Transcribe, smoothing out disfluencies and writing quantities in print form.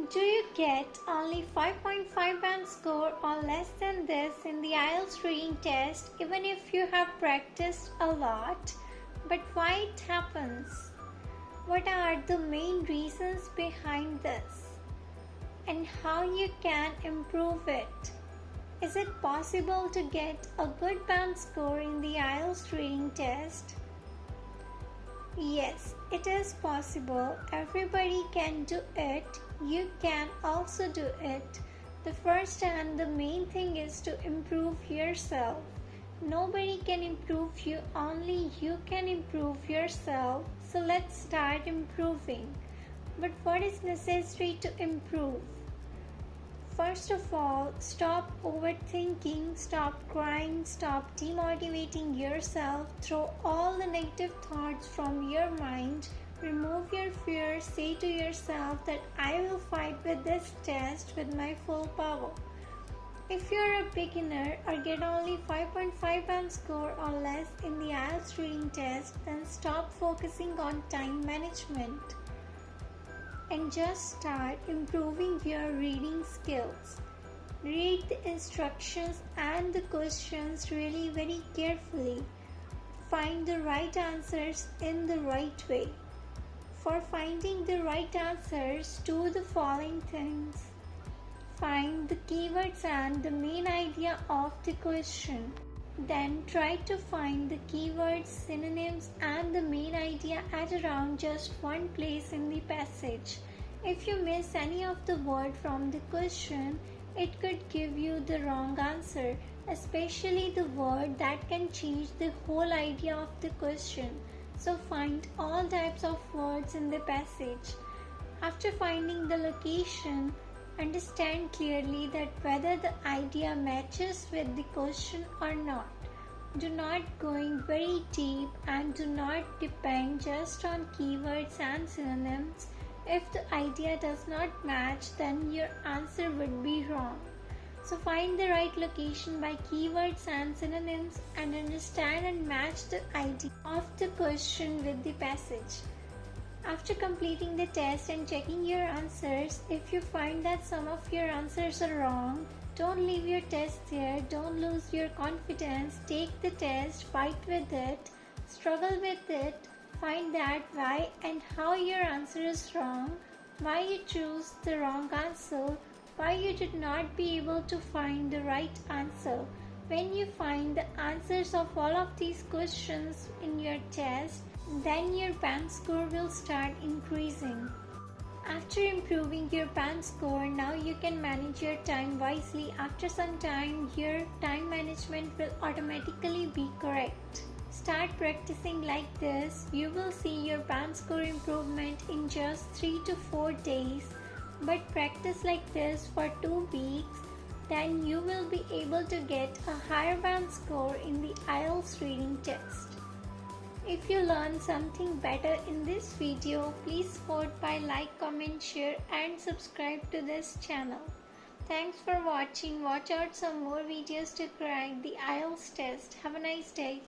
Do you get only 5.5 band score or less than this in the IELTS reading test even if you have practiced a lot? But why it happens? What are the main reasons behind this? And how you can improve it? Is it possible to get a good band score in the IELTS reading test? Yes, it is possible. Everybody can do it. You can also do it. The first and the main thing is to improve yourself. Nobody can improve you, only you can improve yourself. So let's start improving. But what is necessary to improve? First of all, stop overthinking, stop crying, stop demotivating yourself, throw all the negative thoughts from your mind, remove your fear, say to yourself that I will fight with this test with my full power. If you're a beginner or get only 5.5 band score or less in the IELTS reading test, then stop focusing on time management and just start improving your reading skills. Read the instructions and the questions really very carefully. Find the right answers in the right way. For finding the right answers, do the following things. Find the keywords and the main idea of the question. Then try to find the keywords, synonyms and the main idea at around just one place in the passage. If you miss any of the word from the question, it could give you the wrong answer, especially the word that can change the whole idea of the question. So find all types of words in the passage. After finding the location, understand clearly that whether the idea matches with the question or not. Do not go in very deep and do not depend just on keywords and synonyms. If the idea does not match, then your answer would be wrong. So find the right location by keywords and synonyms and understand and match the idea of the question with the passage. After completing the test and checking your answers, if you find that some of your answers are wrong, don't leave your test there, don't lose your confidence, take the test, fight with it, struggle with it, find that why and how your answer is wrong, why you choose the wrong answer, why you did not be able to find the right answer. When you find the answers of all of these questions in your test, then your band score will start increasing. After improving your band score, now you can manage your time wisely. After some time, your time management will automatically be correct. Start practicing like this. You will see your band score improvement in just 3 to 4 days. But practice like this for 2 weeks, then you will be able to get a higher band score in the IELTS reading test. If you learned something better in this video, please support by like, comment, share and subscribe to this channel. Thanks for watching. Watch out some more videos to crack the IELTS test. Have a nice day.